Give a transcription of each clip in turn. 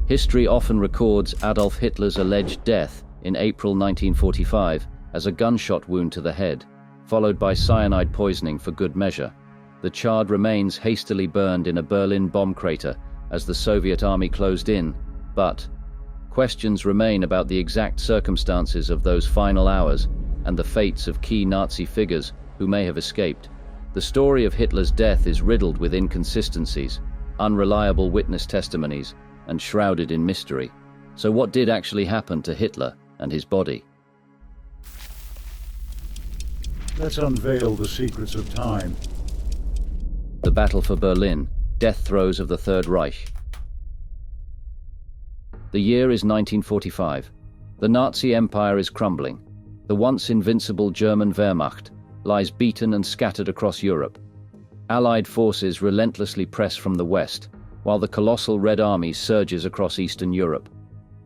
History often records Adolf Hitler's alleged death in April 1945 as a gunshot wound to the head, followed by cyanide poisoning for good measure. The charred remains hastily burned in a Berlin bomb crater as the Soviet army closed in, but questions remain about the exact circumstances of those final hours and the fates of key Nazi figures who may have escaped. The story of Hitler's death is riddled with inconsistencies, unreliable witness testimonies, and shrouded in mystery. So what did actually happen to Hitler and his body? Let's unveil the secrets of time. The Battle for Berlin, Death Throes of the Third Reich. The year is 1945. The Nazi Empire is crumbling. The once invincible German Wehrmacht lies beaten and scattered across Europe. Allied forces relentlessly press from the west, while the colossal Red Army surges across Eastern Europe.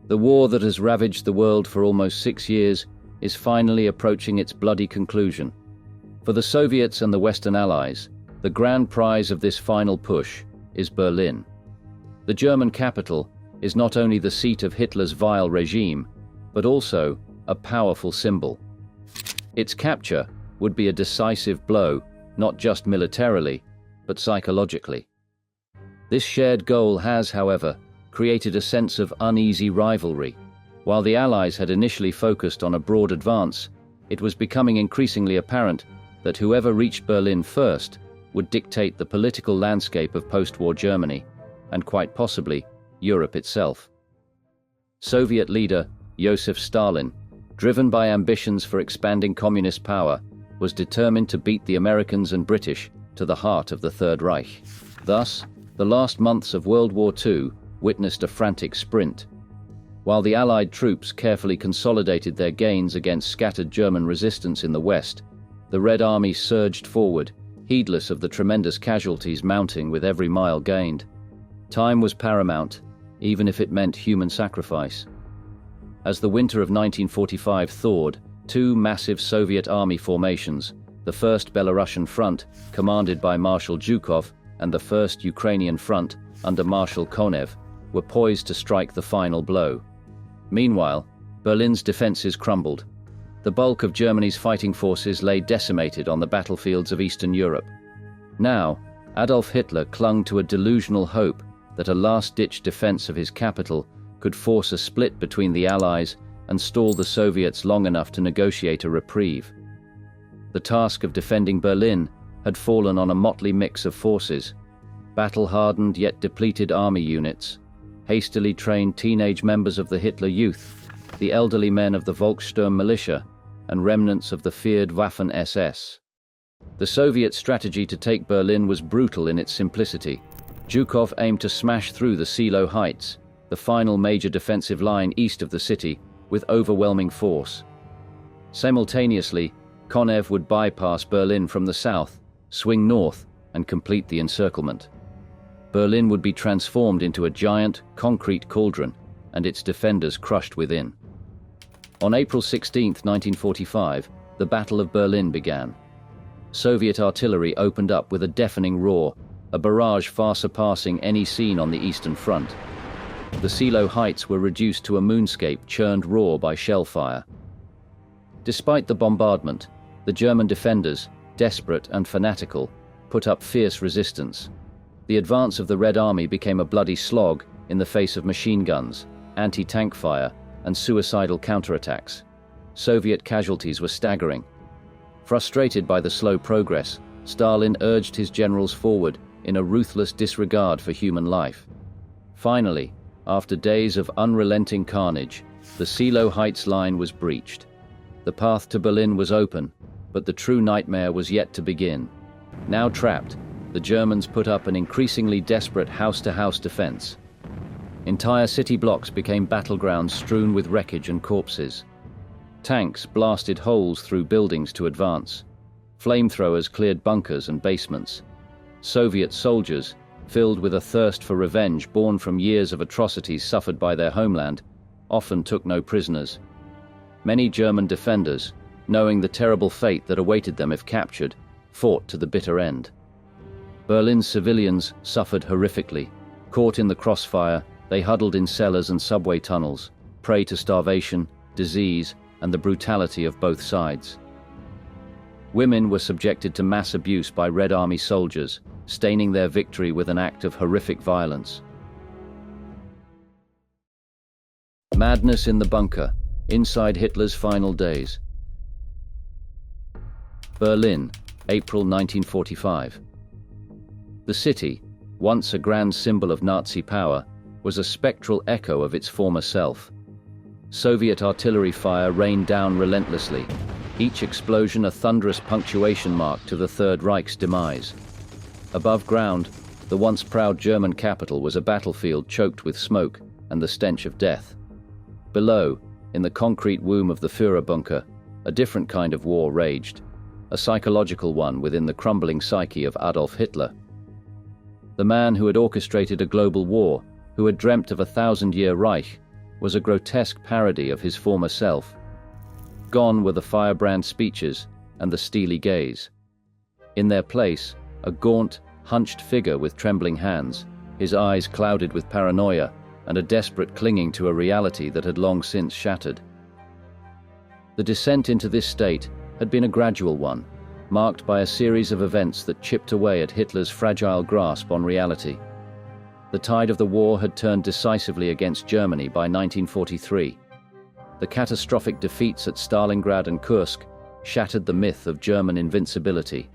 The war that has ravaged the world for almost 6 years is finally approaching its bloody conclusion. For the Soviets and the Western Allies, the grand prize of this final push is Berlin. The German capital is not only the seat of Hitler's vile regime, but also a powerful symbol. Its capture would be a decisive blow, not just militarily, but psychologically. This shared goal has, however, created a sense of uneasy rivalry. While the Allies had initially focused on a broad advance, it was becoming increasingly apparent that whoever reached Berlin first would dictate the political landscape of post-war Germany, and quite possibly Europe itself. Soviet leader Joseph Stalin, driven by ambitions for expanding communist power, was determined to beat the Americans and British to the heart of the Third Reich. Thus, the last months of World War II witnessed a frantic sprint. While the Allied troops carefully consolidated their gains against scattered German resistance in the West, the Red Army surged forward, heedless of the tremendous casualties mounting with every mile gained. Time was paramount, even if it meant human sacrifice. As the winter of 1945 thawed, two massive Soviet army formations, the First Belarusian Front, commanded by Marshal Zhukov, and the First Ukrainian Front, under Marshal Konev, were poised to strike the final blow. Meanwhile, Berlin's defenses crumbled. The bulk of Germany's fighting forces lay decimated on the battlefields of Eastern Europe. Now, Adolf Hitler clung to a delusional hope that a last-ditch defense of his capital could force a split between the Allies and stall the Soviets long enough to negotiate a reprieve. The task of defending Berlin had fallen on a motley mix of forces: battle-hardened yet depleted army units, hastily trained teenage members of the Hitler Youth, the elderly men of the Volkssturm militia, and remnants of the feared Waffen-SS. The Soviet strategy to take Berlin was brutal in its simplicity. Zhukov aimed to smash through the Silo Heights, the final major defensive line east of the city, with overwhelming force. Simultaneously, Konev would bypass Berlin from the south, swing north, and complete the encirclement. Berlin would be transformed into a giant, concrete cauldron, and its defenders crushed within. On April 16, 1945, the Battle of Berlin began. Soviet artillery opened up with a deafening roar, a barrage far surpassing any seen on the Eastern Front. The Silo Heights were reduced to a moonscape churned raw by shell fire. Despite the bombardment, the German defenders, desperate and fanatical, put up fierce resistance. The advance of the Red Army became a bloody slog in the face of machine guns, anti-tank fire, and suicidal counterattacks. Soviet casualties were staggering. Frustrated by the slow progress, Stalin urged his generals forward in a ruthless disregard for human life. Finally, after days of unrelenting carnage, the Silo Heights line was breached. The path to Berlin was open, but the true nightmare was yet to begin. Now trapped, the Germans put up an increasingly desperate house-to-house defense. Entire city blocks became battlegrounds strewn with wreckage and corpses. Tanks blasted holes through buildings to advance. Flamethrowers cleared bunkers and basements. Soviet soldiers, filled with a thirst for revenge born from years of atrocities suffered by their homeland, often took no prisoners. Many German defenders, knowing the terrible fate that awaited them if captured, fought to the bitter end. Berlin's civilians suffered horrifically, caught in the crossfire They huddled in cellars and subway tunnels, prey to starvation, disease, and the brutality of both sides. Women were subjected to mass abuse by Red Army soldiers, staining their victory with an act of horrific violence. Madness in the bunker, inside Hitler's final days. Berlin, April 1945. The city, once a grand symbol of Nazi power, was a spectral echo of its former self. Soviet artillery fire rained down relentlessly, each explosion a thunderous punctuation mark to the Third Reich's demise. Above ground, the once proud German capital was a battlefield choked with smoke and the stench of death. Below, in the concrete womb of the Führer bunker, a different kind of war raged, a psychological one within the crumbling psyche of Adolf Hitler. The man who had orchestrated a global war, who had dreamt of a 1,000-year Reich, was a grotesque parody of his former self. Gone were the firebrand speeches and the steely gaze. In their place, a gaunt, hunched figure with trembling hands, his eyes clouded with paranoia and a desperate clinging to a reality that had long since shattered. The descent into this state had been a gradual one, marked by a series of events that chipped away at Hitler's fragile grasp on reality. The tide of the war had turned decisively against Germany by 1943. The catastrophic defeats at Stalingrad and Kursk shattered the myth of German invincibility.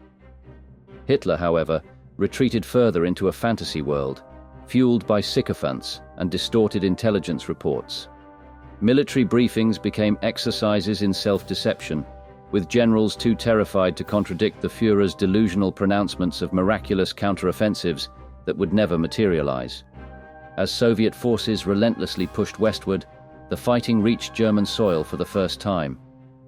Hitler, however, retreated further into a fantasy world, fueled by sycophants and distorted intelligence reports. Military briefings became exercises in self-deception, with generals too terrified to contradict the Führer's delusional pronouncements of miraculous counteroffensives that would never materialize. As Soviet forces relentlessly pushed westward, the fighting reached German soil for the first time.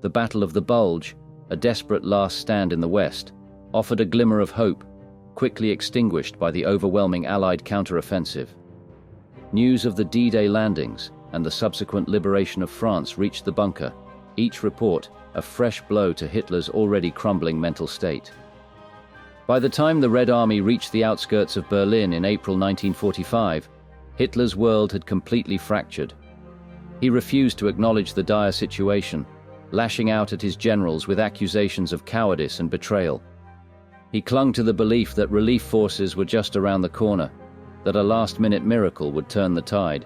The Battle of the Bulge, a desperate last stand in the west, offered a glimmer of hope, quickly extinguished by the overwhelming Allied counteroffensive. News of the D-Day landings and the subsequent liberation of France reached the bunker, each report a fresh blow to Hitler's already crumbling mental state. By the time the Red Army reached the outskirts of Berlin in April 1945, Hitler's world had completely fractured. He refused to acknowledge the dire situation, lashing out at his generals with accusations of cowardice and betrayal. He clung to the belief that relief forces were just around the corner, that a last-minute miracle would turn the tide.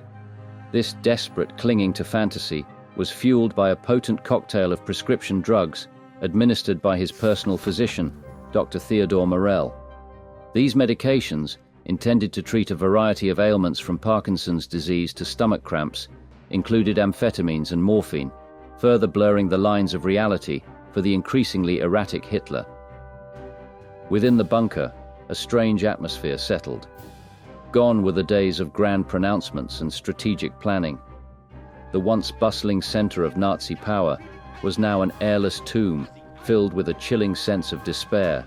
This desperate clinging to fantasy was fueled by a potent cocktail of prescription drugs administered by his personal physician, Dr. Theodor Morell. These medications, intended to treat a variety of ailments from Parkinson's disease to stomach cramps, included amphetamines and morphine, further blurring the lines of reality for the increasingly erratic Hitler. Within the bunker, a strange atmosphere settled. Gone were the days of grand pronouncements and strategic planning. The once bustling center of Nazi power was now an airless tomb filled with a chilling sense of despair.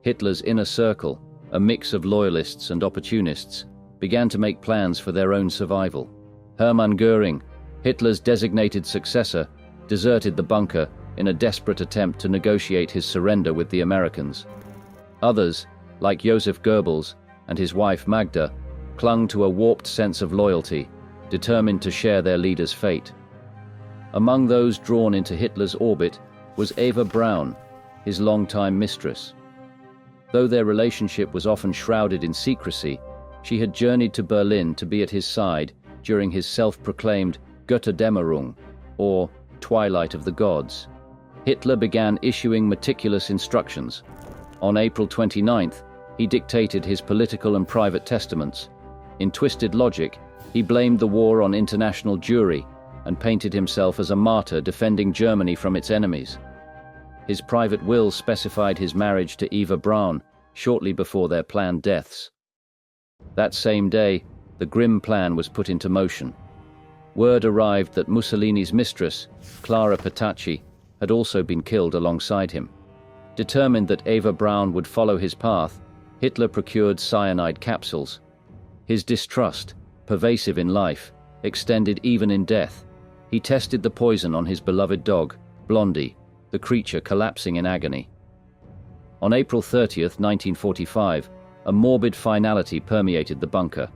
Hitler's inner circle, a mix of loyalists and opportunists, began to make plans for their own survival. Hermann Göring, Hitler's designated successor, deserted the bunker in a desperate attempt to negotiate his surrender with the Americans. Others, like Joseph Goebbels and his wife Magda, clung to a warped sense of loyalty, determined to share their leader's fate. Among those drawn into Hitler's orbit was Eva Braun, his longtime mistress. Though their relationship was often shrouded in secrecy, she had journeyed to Berlin to be at his side during his self-proclaimed Götterdämmerung, or Twilight of the Gods. Hitler began issuing meticulous instructions. On April 29th, he dictated his political and private testaments. In twisted logic, he blamed the war on international Jewry and painted himself as a martyr defending Germany from its enemies. His private will specified his marriage to Eva Braun shortly before their planned deaths. That same day, the grim plan was put into motion. Word arrived that Mussolini's mistress, Clara Petacci, had also been killed alongside him. Determined that Eva Braun would follow his path, Hitler procured cyanide capsules. His distrust, pervasive in life, extended even in death. He tested the poison on his beloved dog, Blondie, the creature collapsing in agony. On April 30th, 1945, a morbid finality permeated the bunker.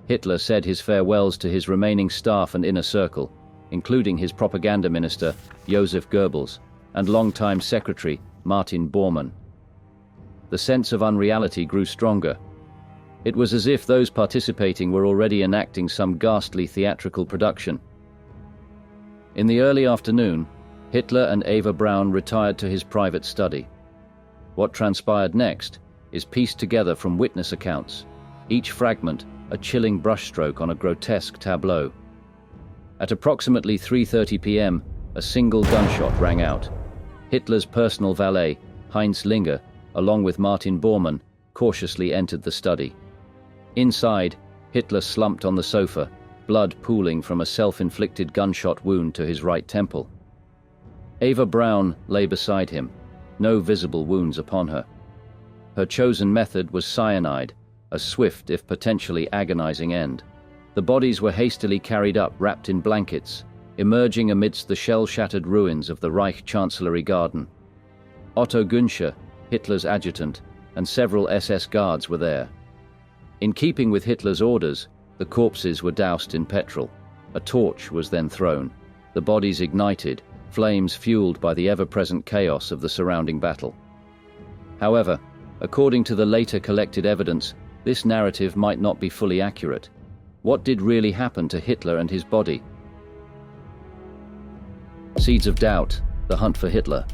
Hitler said his farewells to his remaining staff and inner circle, including his propaganda minister, Joseph Goebbels, and longtime secretary, Martin Bormann. The sense of unreality grew stronger. It was as if those participating were already enacting some ghastly theatrical production. In the early afternoon, Hitler and Eva Braun retired to his private study. What transpired next is pieced together from witness accounts, each fragment a chilling brushstroke on a grotesque tableau. At approximately 3:30 p.m., a single gunshot rang out. Hitler's personal valet, Heinz Linger, along with Martin Bormann, cautiously entered the study. Inside, Hitler slumped on the sofa, blood pooling from a self-inflicted gunshot wound to his right temple. Eva Braun lay beside him, no visible wounds upon her. Her chosen method was cyanide, a swift if potentially agonizing end. The bodies were hastily carried up wrapped in blankets, emerging amidst the shell-shattered ruins of the Reich Chancellery Garden. Otto Günsche, Hitler's adjutant, and several SS guards were there. In keeping with Hitler's orders, the corpses were doused in petrol. A torch was then thrown. The bodies ignited, flames fueled by the ever-present chaos of the surrounding battle. However, according to the later collected evidence, this narrative might not be fully accurate. What did really happen to Hitler and his body? Seeds of doubt, the hunt for Hitler.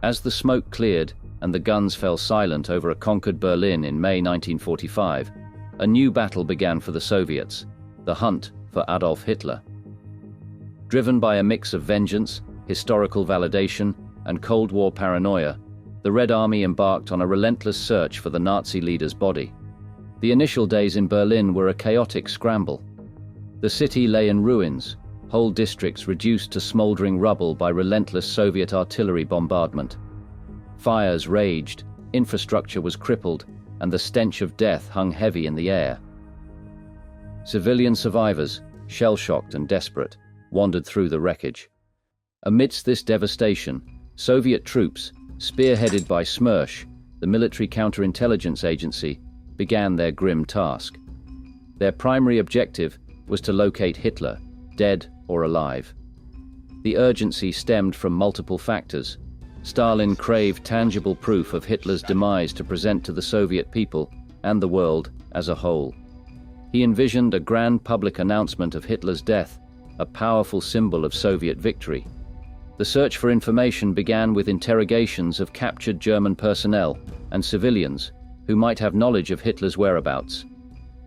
As the smoke cleared and the guns fell silent over a conquered Berlin in May 1945, a new battle began for the Soviets, the hunt for Adolf Hitler. Driven by a mix of vengeance, historical validation, and Cold War paranoia, the Red Army embarked on a relentless search for the Nazi leader's body. The initial days in Berlin were a chaotic scramble. The city lay in ruins, whole districts reduced to smoldering rubble by relentless Soviet artillery bombardment. Fires raged, infrastructure was crippled, and the stench of death hung heavy in the air. Civilian survivors, shell-shocked and desperate, wandered through the wreckage. Amidst this devastation, Soviet troops, spearheaded by Smersh, the military counterintelligence agency, began their grim task. Their primary objective was to locate Hitler, dead or alive. The urgency stemmed from multiple factors. Stalin craved tangible proof of Hitler's demise to present to the Soviet people and the world as a whole. He envisioned a grand public announcement of Hitler's death, a powerful symbol of Soviet victory. The search for information began with interrogations of captured German personnel and civilians who might have knowledge of Hitler's whereabouts.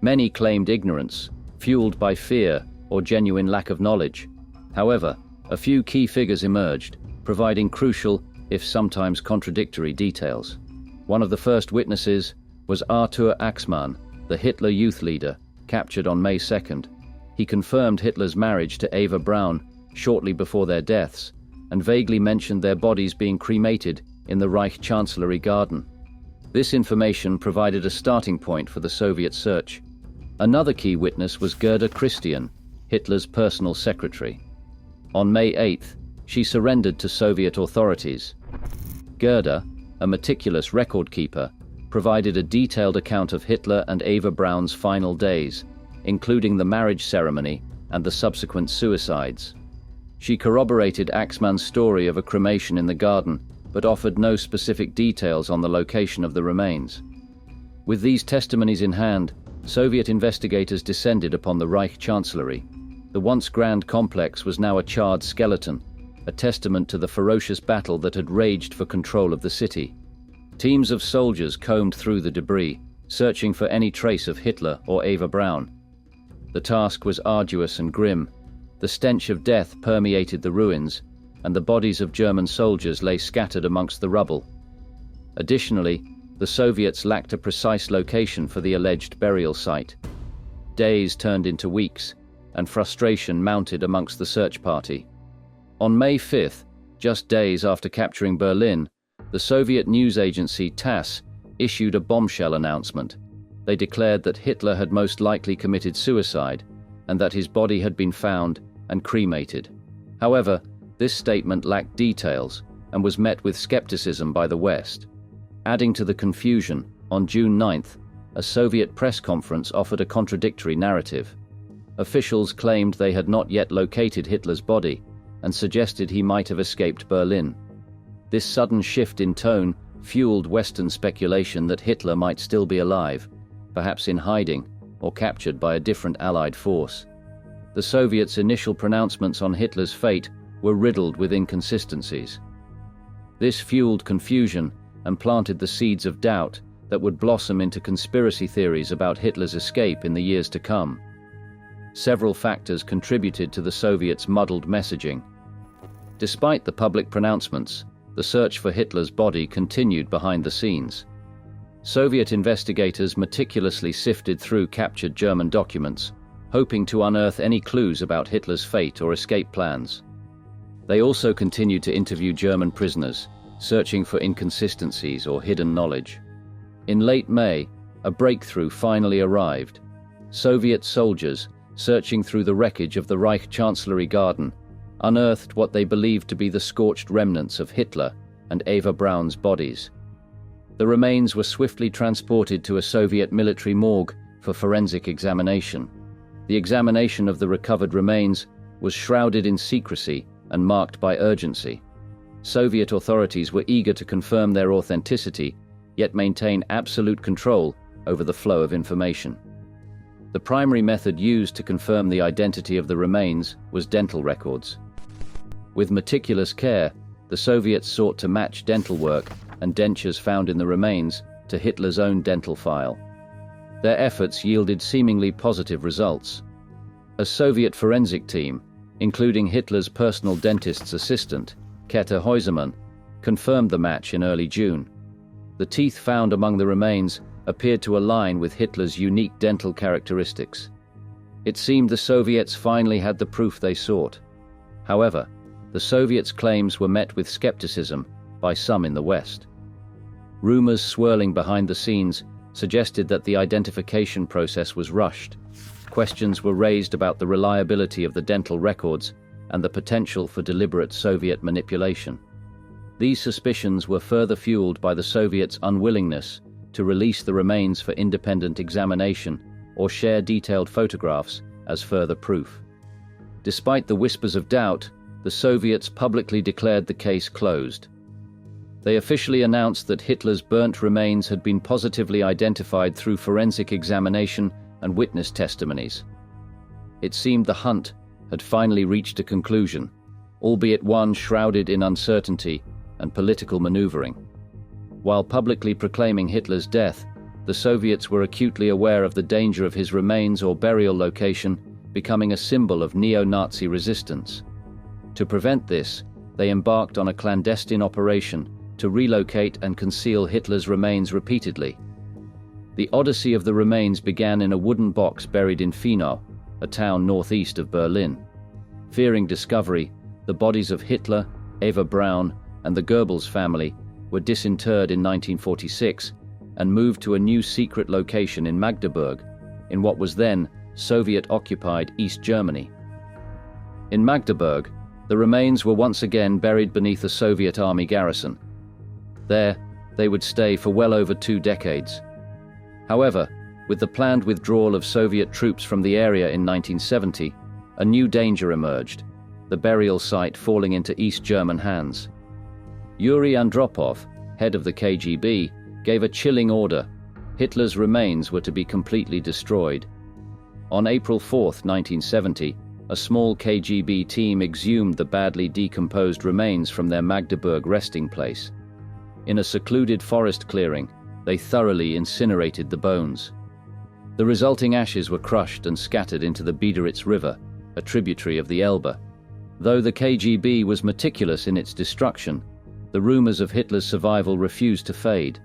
Many claimed ignorance, fueled by fear or genuine lack of knowledge. However, a few key figures emerged, providing crucial, if sometimes contradictory, details. One of the first witnesses was Arthur Axmann, the Hitler Youth leader, captured on May 2nd. He confirmed Hitler's marriage to Eva Braun shortly before their deaths, and vaguely mentioned their bodies being cremated in the Reich Chancellery Garden. This information provided a starting point for the Soviet search. Another key witness was Gerda Christian, Hitler's personal secretary. On May 8th, she surrendered to Soviet authorities. Gerda, a meticulous record keeper, provided a detailed account of Hitler and Eva Braun's final days, including the marriage ceremony and the subsequent suicides. She corroborated Axmann's story of a cremation in the garden, but offered no specific details on the location of the remains. With these testimonies in hand, Soviet investigators descended upon the Reich Chancellery. The once grand complex was now a charred skeleton, a testament to the ferocious battle that had raged for control of the city. Teams of soldiers combed through the debris, searching for any trace of Hitler or Eva Braun. The task was arduous and grim. The stench of death permeated the ruins, and the bodies of German soldiers lay scattered amongst the rubble. Additionally, the Soviets lacked a precise location for the alleged burial site. Days turned into weeks, and frustration mounted amongst the search party. On May 5th, just days after capturing Berlin, the Soviet news agency TASS issued a bombshell announcement. They declared that Hitler had most likely committed suicide, and that his body had been found and cremated. However, this statement lacked details and was met with skepticism by the West. Adding to the confusion, on June 9th, a Soviet press conference offered a contradictory narrative. Officials claimed they had not yet located Hitler's body and suggested he might have escaped Berlin. This sudden shift in tone fueled Western speculation that Hitler might still be alive, perhaps in hiding or captured by a different Allied force. The Soviets' initial pronouncements on Hitler's fate were riddled with inconsistencies. This fueled confusion and planted the seeds of doubt that would blossom into conspiracy theories about Hitler's escape in the years to come. Several factors contributed to the Soviets' muddled messaging. Despite the public pronouncements, the search for Hitler's body continued behind the scenes. Soviet investigators meticulously sifted through captured German documents, hoping to unearth any clues about Hitler's fate or escape plans. They also continued to interview German prisoners, searching for inconsistencies or hidden knowledge. In late May, a breakthrough finally arrived. Soviet soldiers, searching through the wreckage of the Reich Chancellery Garden, unearthed what they believed to be the scorched remnants of Hitler and Eva Braun's bodies. The remains were swiftly transported to a Soviet military morgue for forensic examination. The examination of the recovered remains was shrouded in secrecy and marked by urgency. Soviet authorities were eager to confirm their authenticity, yet maintain absolute control over the flow of information. The primary method used to confirm the identity of the remains was dental records. With meticulous care, the Soviets sought to match dental work and dentures found in the remains to Hitler's own dental file. Their efforts yielded seemingly positive results. A Soviet forensic team, including Hitler's personal dentist's assistant, Käthe Häusermann, confirmed the match in early June. The teeth found among the remains appeared to align with Hitler's unique dental characteristics. It seemed the Soviets finally had the proof they sought. However, the Soviets' claims were met with skepticism by some in the West. Rumors swirling behind the scenes suggested that the identification process was rushed. Questions were raised about the reliability of the dental records and the potential for deliberate Soviet manipulation. These suspicions were further fueled by the Soviets' unwillingness to release the remains for independent examination or share detailed photographs as further proof. Despite the whispers of doubt, the Soviets publicly declared the case closed. They officially announced that Hitler's burnt remains had been positively identified through forensic examination and witness testimonies. It seemed the hunt had finally reached a conclusion, albeit one shrouded in uncertainty and political maneuvering. While publicly proclaiming Hitler's death, the Soviets were acutely aware of the danger of his remains or burial location becoming a symbol of neo-Nazi resistance. To prevent this, they embarked on a clandestine operation to relocate and conceal Hitler's remains repeatedly. The odyssey of the remains began in a wooden box buried in Finau, a town northeast of Berlin. Fearing discovery, the bodies of Hitler, Eva Braun, and the Goebbels family were disinterred in 1946 and moved to a new secret location in Magdeburg, in what was then Soviet-occupied East Germany. In Magdeburg, the remains were once again buried beneath a Soviet army garrison. There, they would stay for well over 2 decades. However, with the planned withdrawal of Soviet troops from the area in 1970, a new danger emerged, the burial site falling into East German hands. Yuri Andropov, head of the KGB, gave a chilling order. Hitler's remains were to be completely destroyed. On April 4, 1970, a small KGB team exhumed the badly decomposed remains from their Magdeburg resting place. In a secluded forest clearing, they thoroughly incinerated the bones. The resulting ashes were crushed and scattered into the Biederitz River, a tributary of the Elbe. Though the KGB was meticulous in its destruction, the rumors of Hitler's survival refused to fade.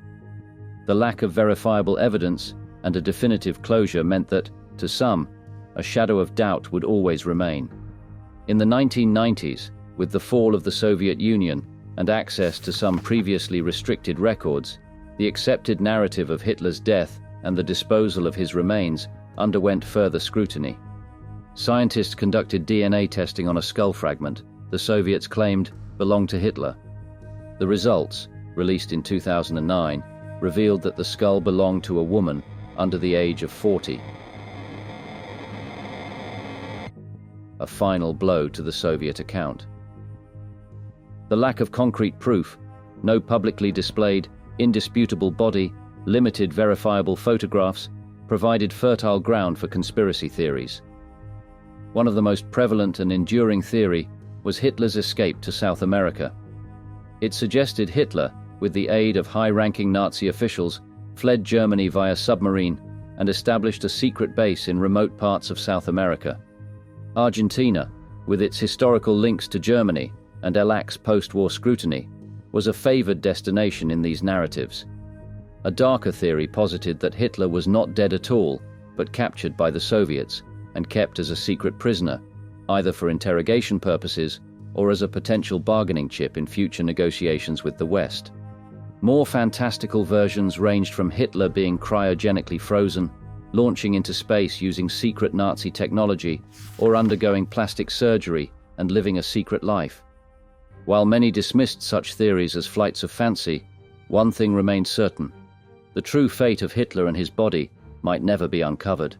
The lack of verifiable evidence and a definitive closure meant that, to some, a shadow of doubt would always remain. In the 1990s, with the fall of the Soviet Union and access to some previously restricted records, the accepted narrative of Hitler's death and the disposal of his remains underwent further scrutiny. Scientists conducted DNA testing on a skull fragment the Soviets claimed belonged to Hitler. The results, released in 2009, revealed that the skull belonged to a woman under the age of 40. A final blow to the Soviet account. The lack of concrete proof, no publicly displayed, indisputable body, limited verifiable photographs, provided fertile ground for conspiracy theories. One of the most prevalent and enduring theory was Hitler's escape to South America. It suggested Hitler, with the aid of high-ranking Nazi officials, fled Germany via submarine and established a secret base in remote parts of South America. Argentina, with its historical links to Germany and ELAC's post-war scrutiny, was a favored destination in these narratives. A darker theory posited that Hitler was not dead at all, but captured by the Soviets and kept as a secret prisoner, either for interrogation purposes or as a potential bargaining chip in future negotiations with the West. More fantastical versions ranged from Hitler being cryogenically frozen, launching into space using secret Nazi technology, or undergoing plastic surgery and living a secret life. While many dismissed such theories as flights of fancy, one thing remained certain: the true fate of Hitler and his body might never be uncovered.